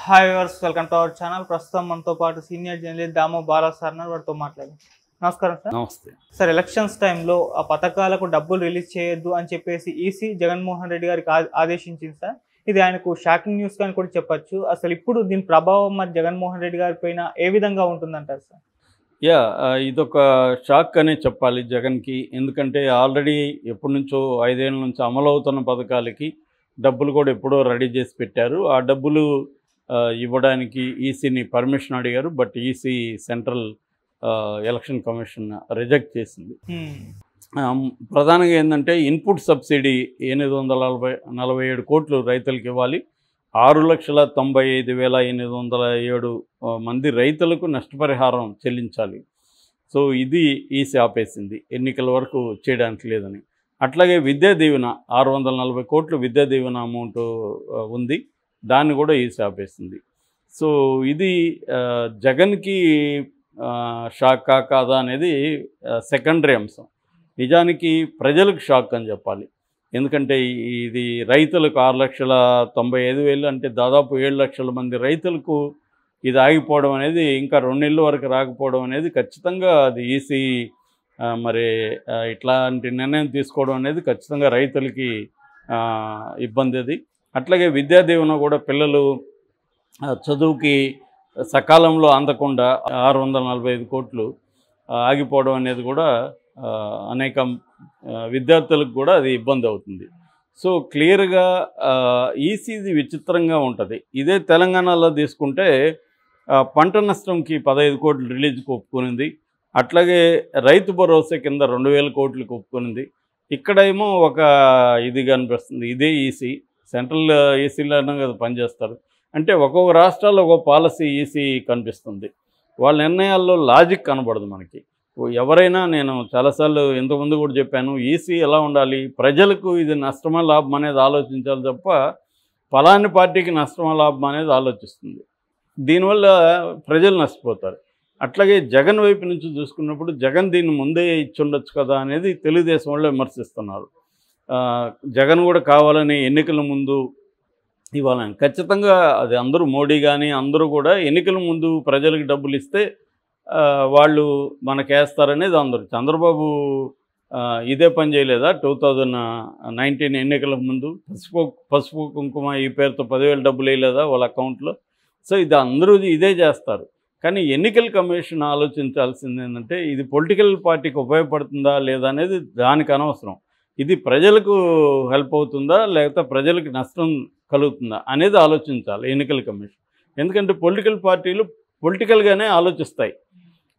Hi viewers, welcome to our channel. ప్రస్తుతం మనతో పాటు senior journalist Damoh Bala sir వారితో మాట్లాడారు. నమస్కారం సార్. నమస్తే సార్, ఎలక్షన్స్ టైంలో ఆ పథకాలకు డబ్బులు రిలీజ్ చేయొద్దు అని చెప్పేసి ఈసీ జగన్మోహన్ రెడ్డి గారికి ఆదేశించింది సార్. ఇది ఆయనకు షాకింగ్ న్యూస్ అని కూడా చెప్పొచ్చు. అసలు ఇప్పుడు దీని ప్రభావం మరి జగన్మోహన్ రెడ్డి గారి పైన ఏ విధంగా ఉంటుందంటారు సార్? ఇదొక షాక్ అనే చెప్పాలి జగన్కి. ఎందుకంటే ఆల్రెడీ ఎప్పటి నుంచో 5 ఏళ్ళ నుంచి అమలవుతున్న పథకాలకి డబ్బులు కూడా ఎప్పుడో రెడీ చేసి పెట్టారు. ఆ డబ్బులు ఇవ్వడానికి ఈసీని పర్మిషన్ అడిగారు. But EC central election commission reject చేసింది. ప్రధానంగా ఏంటంటే ఇన్పుట్ సబ్సిడీ 847 కోట్లు రైతులకు ఇవ్వాలి. 6,95,807 మంది రైతులకు నష్టపరిహారం చెల్లించాలి. సో ఇది ఈసీ ఆపేసింది, ఎన్నికల వరకు చేయడానికి లేదని. అట్లాగే విద్యా దీవెన 640 కోట్లు విద్యా దీవెన అమౌంట్ ఉంది, దాన్ని కూడా ఈసీ ఆపేసింది. సో ఇది జగన్కి షాక్ కాదా అనేది సెకండరీ అంశం. నిజానికి ప్రజలకు షాక్ అని చెప్పాలి. ఎందుకంటే ఇది రైతులకు 6,95,000 అంటే దాదాపు 7 లక్షల మంది రైతులకు ఇది ఆగిపోవడం అనేది, ఇంకా 2 నెలల వరకు రాకపోవడం అనేది ఖచ్చితంగా అది ఈసీ మరి ఇట్లాంటి నిర్ణయం తీసుకోవడం అనేది ఖచ్చితంగా రైతులకి ఇబ్బంది. అది అట్లాగే విద్యా దీవెన కూడా పిల్లలు చదువుకి సకాలంలో అందకుండా 645 కోట్లు ఆగిపోవడం అనేది కూడా అనేక విద్యార్థులకు కూడా అది ఇబ్బంది అవుతుంది. సో క్లియర్గా ఈసీది విచిత్రంగా ఉంటుంది. ఇదే తెలంగాణలో తీసుకుంటే పంట నష్టంకి 15 కోట్లు రిలీజ్కి ఒప్పుకునింది. అట్లాగే రైతు భరోసా కింద 2,000 కోట్లకు ఒప్పుకునింది. ఇక్కడేమో ఒక ఇది కనిపిస్తుంది. ఇదే ఈసీ, సెంట్రల్ ఈసీలోనే కదా పనిచేస్తారు. అంటే ఒక్కొక్క రాష్ట్రాల్లో ఒక పాలసీ ఈసీ కనిపిస్తుంది. వాళ్ళ నిర్ణయాల్లో లాజిక్ కనబడదు మనకి. ఎవరైనా, నేను చాలాసార్లు ఇంతకుముందు కూడా చెప్పాను, ఈసీ ఎలా ఉండాలి, ప్రజలకు ఇది నష్టమా లాభం అనేది ఆలోచించాలి తప్ప ఫలాని పార్టీకి నష్టమా లాభం అనేది ఆలోచిస్తుంది. దీనివల్ల ప్రజలు నష్టపోతారు. అట్లాగే జగన్ వైపు నుంచి చూసుకున్నప్పుడు జగన్ దీన్ని ముందే ఇచ్చుండొచ్చు కదా అనేది తెలుగుదేశం వాళ్ళు విమర్శిస్తున్నారు. జగన్ కూడా కావాలని ఎన్నికల ముందు ఇవ్వాలని, ఖచ్చితంగా అది అందరూ, మోడీ కానీ అందరూ కూడా ఎన్నికల ముందు ప్రజలకు డబ్బులు ఇస్తే వాళ్ళు మనకేస్తారనేది అందరూ. చంద్రబాబు ఇదే పని చేయలేదా 2019 ఎన్నికల ముందు? పసుపు కుంకుమ ఈ పేరుతో 10,000 డబ్బులు వేయలేదా వాళ్ళ అకౌంట్లో? సో ఇది అందరూ ఇదే చేస్తారు. కానీ ఎన్నికల కమిషన్ ఆలోచించాల్సింది ఏంటంటే, ఇది పొలిటికల్ పార్టీకి ఉపయోగపడుతుందా లేదా అనేది దానికి అనవసరం. ఇది ప్రజలకు హెల్ప్ అవుతుందా లేకపోతే ప్రజలకు నష్టం కలుగుతుందా అనేది ఆలోచించాలి ఎన్నికల కమిషన్. ఎందుకంటే పొలిటికల్ పార్టీలు పొలిటికల్గానే ఆలోచిస్తాయి.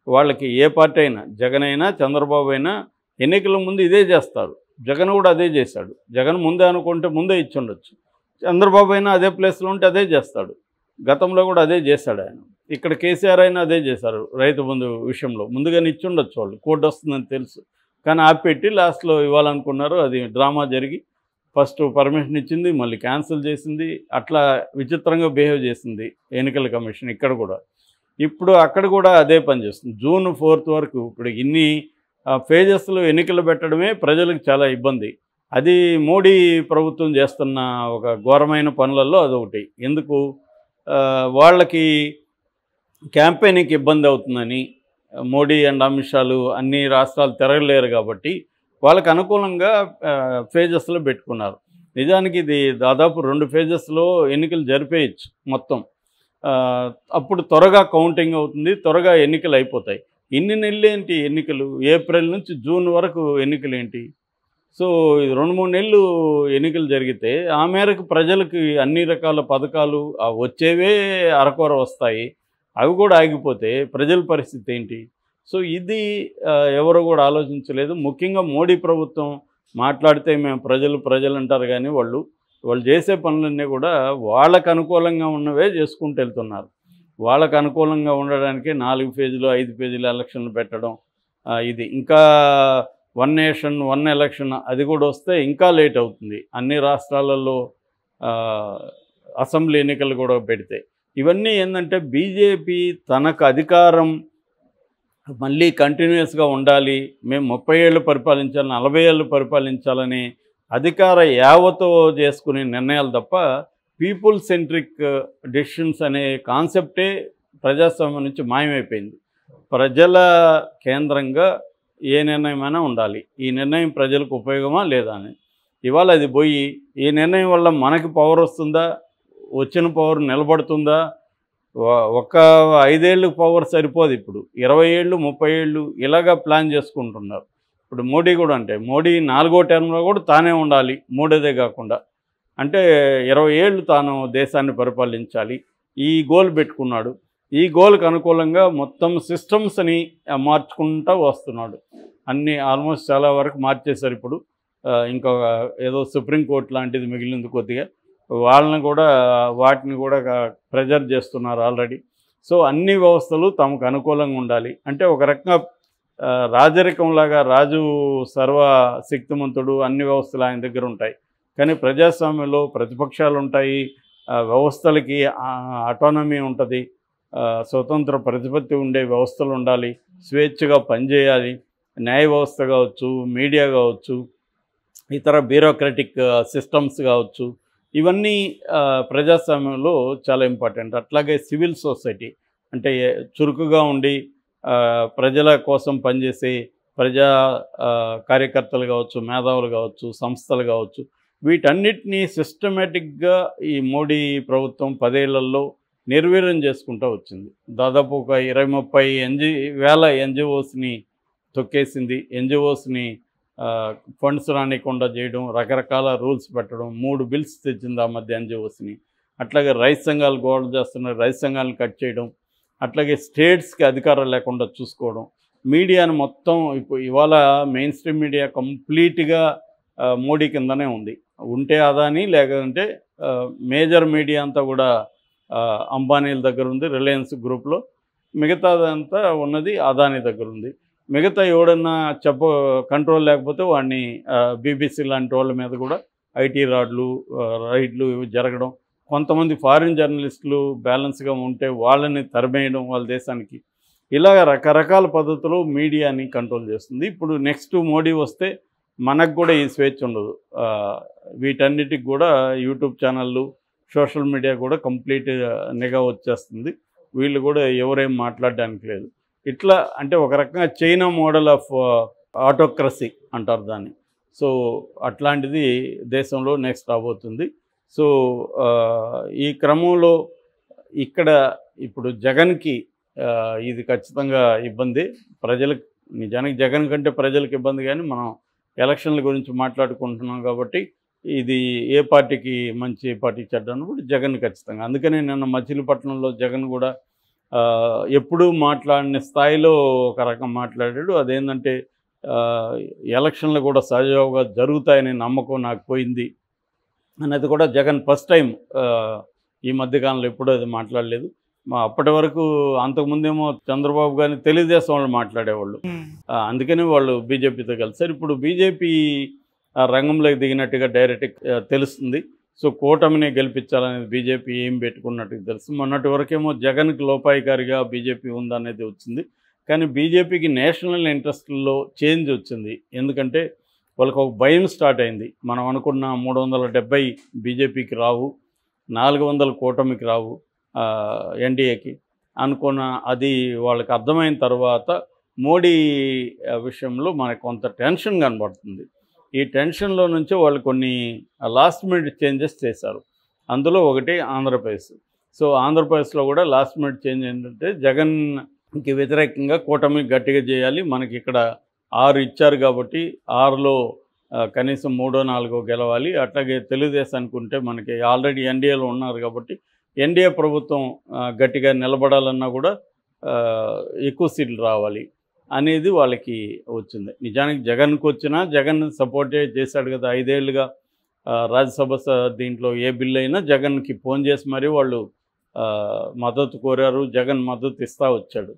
వాళ్ళకి ఏ పార్టీ అయినా, జగన్ అయినా చంద్రబాబు అయినా ఎన్నికల ముందు ఇదే చేస్తారు. జగన్ కూడా అదే చేశాడు. జగన్ ముందే అనుకుంటే ముందే ఇచ్చుండొచ్చు. చంద్రబాబు అయినా అదే ప్లేస్లో ఉంటే అదే చేస్తాడు. గతంలో కూడా అదే చేశాడు ఆయన. ఇక్కడ కేసీఆర్ అయినా అదే చేశారు. రైతు బంధు విషయంలో ముందుగానే ఇచ్చుండొచ్చు, వాళ్ళు కోర్టు వస్తుందని తెలుసు. కానీ ఆపెట్టి లాస్ట్లో ఇవ్వాలనుకున్నారు. అది డ్రామా జరిగి ఫస్ట్ పర్మిషన్ ఇచ్చింది, మళ్ళీ క్యాన్సిల్ చేసింది. అట్లా విచిత్రంగా బిహేవ్ చేసింది ఎన్నికల కమిషన్ ఇక్కడ కూడా. ఇప్పుడు అక్కడ కూడా అదే పని చేస్తుంది. June 4th వరకు ఇప్పుడు ఇన్ని ఫేజెస్లో ఎన్నికలు పెట్టడమే ప్రజలకు చాలా ఇబ్బంది. అది మోడీ ప్రభుత్వం చేస్తున్న ఒక ఘోరమైన పనులలో అదొకటి. ఎందుకు వాళ్ళకి క్యాంపెయినింగ్కి ఇబ్బంది అవుతుందని, మోడీ అండ్ అమిత్ షాలు అన్ని రాష్ట్రాలు తిరగలేరు కాబట్టి వాళ్ళకు అనుకూలంగా ఫేజెస్లో పెట్టుకున్నారు. నిజానికి ఇది దాదాపు 2 ఫేజెస్లో ఎన్నికలు జరిపేయచ్చు మొత్తం. అప్పుడు త్వరగా కౌంటింగ్ అవుతుంది, త్వరగా ఎన్నికలు అయిపోతాయి. ఇన్ని నెలలు ఏంటి ఎన్నికలు? ఏప్రిల్ నుంచి జూన్ వరకు ఎన్నికలు ఏంటి? సో 2-3 నెలలు ఎన్నికలు జరిగితే ఆ మేరకు ప్రజలకు అన్ని రకాల పథకాలు వచ్చేవే అరకొర వస్తాయి. అవి కూడా ఆగిపోతే ప్రజల పరిస్థితి ఏంటి? సో ఇది ఎవరు కూడా ఆలోచించలేదు. ముఖ్యంగా మోడీ ప్రభుత్వం మాట్లాడితే మేము ప్రజలు అంటారు, కానీ వాళ్ళు చేసే పనులన్నీ కూడా వాళ్ళకు అనుకూలంగా ఉన్నవే చేసుకుంటూ వెళ్తున్నారు. వాళ్ళకు అనుకూలంగా ఉండడానికి 4 ఫేజీలు 5 ఫేజీలు ఎలక్షన్లు పెట్టడం, ఇది ఇంకా 1 నేషన్ 1 ఎలక్షన్ అది కూడా వస్తే ఇంకా లేట్ అవుతుంది. అన్ని రాష్ట్రాలలో అసెంబ్లీ ఎన్నికలు కూడా పెడితే ఇవన్నీ ఏంటంటే, బీజేపీ తనకు అధికారం మళ్ళీ కంటిన్యూస్గా ఉండాలి, మేము 30 ఏళ్ళు పరిపాలించాలి, 40 ఏళ్ళు పరిపాలించాలని అధికార యావతో చేసుకునే నిర్ణయాలు తప్ప పీపుల్ సెంట్రిక్ డెసిషన్స్ అనే కాన్సెప్టే ప్రజాస్వామ్యం నుంచి మాయమైపోయింది. ప్రజల కేంద్రంగా ఏ నిర్ణయమైనా ఉండాలి, ఈ నిర్ణయం ప్రజలకు ఉపయోగమా లేదా అని. ఇవాళ అది పోయి ఈ నిర్ణయం వల్ల మనకి పవర్ వస్తుందా, వచ్చిన పవర్ నిలబడుతుందా, ఒక 5 ఏళ్ళు పవర్ సరిపోదు, ఇప్పుడు 20 ఏళ్ళు 30 ఏళ్ళు ఇలాగా ప్లాన్ చేసుకుంటున్నారు. ఇప్పుడు మోడీ కూడా మోడీ 4వ టర్మ్లో కూడా తానే ఉండాలి, మూడోదే కాకుండా. అంటే 20 ఏళ్ళు తాను దేశాన్ని పరిపాలించాలి, ఈ గోల్ పెట్టుకున్నాడు. ఈ గోల్కి అనుకూలంగా మొత్తం సిస్టమ్స్ని మార్చుకుంటూ వస్తున్నాడు. అన్నీ ఆల్మోస్ట్ చాలా వరకు మార్చేశారు. ఇప్పుడు ఇంకా ఏదో సుప్రీంకోర్టు లాంటిది మిగిలింది కొద్దిగా, వాటిని కూడా ప్రెజర్ చేస్తున్నారు ఆల్రెడీ. సో అన్ని వ్యవస్థలు తమకు అనుకూలంగా ఉండాలి అంటే ఒక రకంగా రాజరికంలాగా రాజు సర్వశక్తిమంతుడు, అన్ని వ్యవస్థలు ఆయన దగ్గర ఉంటాయి. కానీ ప్రజాస్వామ్యంలో ప్రతిపక్షాలు ఉంటాయి, వ్యవస్థలకి ఆటోనమీ ఉంటుంది, స్వతంత్ర ప్రతిపత్తి ఉండే వ్యవస్థలు ఉండాలి, స్వేచ్ఛగా పనిచేయాలి. న్యాయ వ్యవస్థ కావచ్చు, మీడియా కావచ్చు, ఇతర బ్యూరోక్రటిక్ సిస్టమ్స్ కావచ్చు, ఇవన్నీ ప్రజాస్వామ్యంలో చాలా ఇంపార్టెంట్. అట్లాగే సివిల్ సొసైటీ అంటే చురుకుగా ఉండి ప్రజల కోసం పనిచేసే ప్రజా కార్యకర్తలు కావచ్చు, మేధావులు కావచ్చు, సంస్థలు కావచ్చు, వీటన్నిటినీ సిస్టమేటిక్గా ఈ మోడీ ప్రభుత్వం 10 ఏళ్లలో నిర్వీర్యం చేసుకుంటూ వచ్చింది. దాదాపు ఒక 20-30 వేల ఎన్జిఓస్ని తొక్కేసింది. ఎన్జిఓస్ని ఫండ్స్ రానికుండా చేయడం, రకరకాల రూల్స్ పెట్టడం, 3 బిల్స్ తెచ్చింది ఆ మధ్య ఎన్జిఓస్ని. అట్లాగే రైతు సంఘాలు గోడలు చేస్తున్నారు, రైతు సంఘాలను కట్ చేయడం, అట్లాగే స్టేట్స్కి అధికారం లేకుండా చూసుకోవడం, మీడియాను మొత్తం ఇవాళ మెయిన్ స్ట్రీమ్ మీడియా కంప్లీట్గా మోడీ కిందనే ఉంది. ఉంటే అదాని, లేదంటే మేజర్ మీడియా అంతా కూడా అంబానీల దగ్గర ఉంది, రిలయన్స్ గ్రూప్లో. మిగతాదంతా ఉన్నది అదాని దగ్గర ఉంది. మిగతా ఎవడన్నా కంట్రోల్ లేకపోతే వాడిని బీబీసీ లాంటి వాళ్ళ మీద కూడా ఐటీ రైడ్లు ఇవి జరగడం, కొంతమంది ఫారిన్ జర్నలిస్టులు బ్యాలెన్స్గా ఉంటే వాళ్ళని తరిమేయడం వాళ్ళ దేశానికి, ఇలాగ రకరకాల పద్ధతులు మీడియాని కంట్రోల్ చేస్తుంది. ఇప్పుడు నెక్స్ట్ మోడీ వస్తే మనకు కూడా ఈ స్వేచ్ఛ ఉండదు. వీటన్నిటికి కూడా యూట్యూబ్ ఛానళ్ళు, సోషల్ మీడియా కూడా కంప్లీట్ నిఘా వచ్చేస్తుంది. వీళ్ళు కూడా ఎవరేం మాట్లాడడానికి లేదు. ఇట్లా అంటే ఒక రకంగా చైనా మోడల్ ఆఫ్ ఆటోక్రసీ అంటారు దాన్ని. సో అట్లాంటిది దేశంలో నెక్స్ట్ రాబోతుంది. సో ఈ క్రమంలో ఇక్కడ ఇప్పుడు జగన్కి ఇది ఖచ్చితంగా ఇబ్బంది. ప్రజలకు నిజానికి జగన్ కంటే ప్రజలకు ఇబ్బంది, కానీ మనం ఎలక్షన్ల గురించి మాట్లాడుకుంటున్నాం కాబట్టి ఇది ఏ పార్టీకి మంచి, ఏ పార్టీకి చెడ్డ అన్నప్పుడు జగన్ ఖచ్చితంగా. అందుకని నిన్న మచిలీపట్నంలో జగన్ కూడా ఎప్పుడూ మాట్లాడిన స్థాయిలో ఒక రకం మాట్లాడాడు. అదేంటంటే ఎలక్షన్లు కూడా సజావుగా జరుగుతాయనే నమ్మకం నాకు పోయింది అనేది కూడా జగన్ ఫస్ట్ టైం ఈ మధ్యకాలంలో ఎప్పుడూ అది మాట్లాడలేదు. అప్పటి వరకు అంతకుముందేమో చంద్రబాబు గారిని తెలుగుదేశం వాళ్ళు మాట్లాడేవాళ్ళు, అందుకని వాళ్ళు బీజేపీతో కలిసారు. ఇప్పుడు బీజేపీ రంగంలోకి దిగినట్టుగా డైరెక్ట్ తెలుస్తుంది. సో కూటమిని గెలిపించాలనేది బీజేపీ ఏం పెట్టుకున్నట్టుగా తెలుసు. మొన్నటి వరకేమో జగన్కి లోపాయికారిగా బీజేపీ ఉందనేది వచ్చింది. కానీ బీజేపీకి నేషనల్ ఇంట్రెస్ట్లో చేంజ్ వచ్చింది. ఎందుకంటే వాళ్ళకి ఒక భయం స్టార్ట్ అయింది. మనం అనుకున్న 370 బీజేపీకి రావు, 400 కూటమికి రావు, ఎన్డీఏకి అనుకున్న అది వాళ్ళకి అర్థమైన తర్వాత మోడీ విషయంలో మనకు కొంత టెన్షన్ కనబడుతుంది. ఈ టెన్షన్లో నుంచి వాళ్ళు కొన్ని లాస్ట్ మినిట్ చేంజెస్ చేశారు. అందులో ఒకటి ఆంధ్రప్రదేశ్. సో ఆంధ్రప్రదేశ్లో కూడా లాస్ట్ మినిట్ చేంజ్ ఏంటంటే జగన్కి వ్యతిరేకంగా కూటమి గట్టిగా చేయాలి, మనకి ఇక్కడ 6 ఇచ్చారు కాబట్టి 6లో కనీసం 3, 4 గెలవాలి. అట్లాగే తెలుగుదేశానికి ఉంటే మనకి ఆల్రెడీ ఎన్డీఏలో ఉన్నారు కాబట్టి ఎన్డీఏ ప్రభుత్వం గట్టిగా నిలబడాలన్నా కూడా ఎక్కువ సీట్లు రావాలి అనేది వాళ్ళకి వచ్చింది. నిజానికి జగన్కి వచ్చినా జగన్ సపోర్ట్ చేశాడు కదా 5 ఏళ్ళుగా. రాజ్యసభ దీంట్లో ఏ బిల్లు అయినా జగన్కి ఫోన్ చేసి మరీ వాళ్ళు మద్దతు కోరారు, జగన్ మద్దతు ఇస్తూ వచ్చాడు.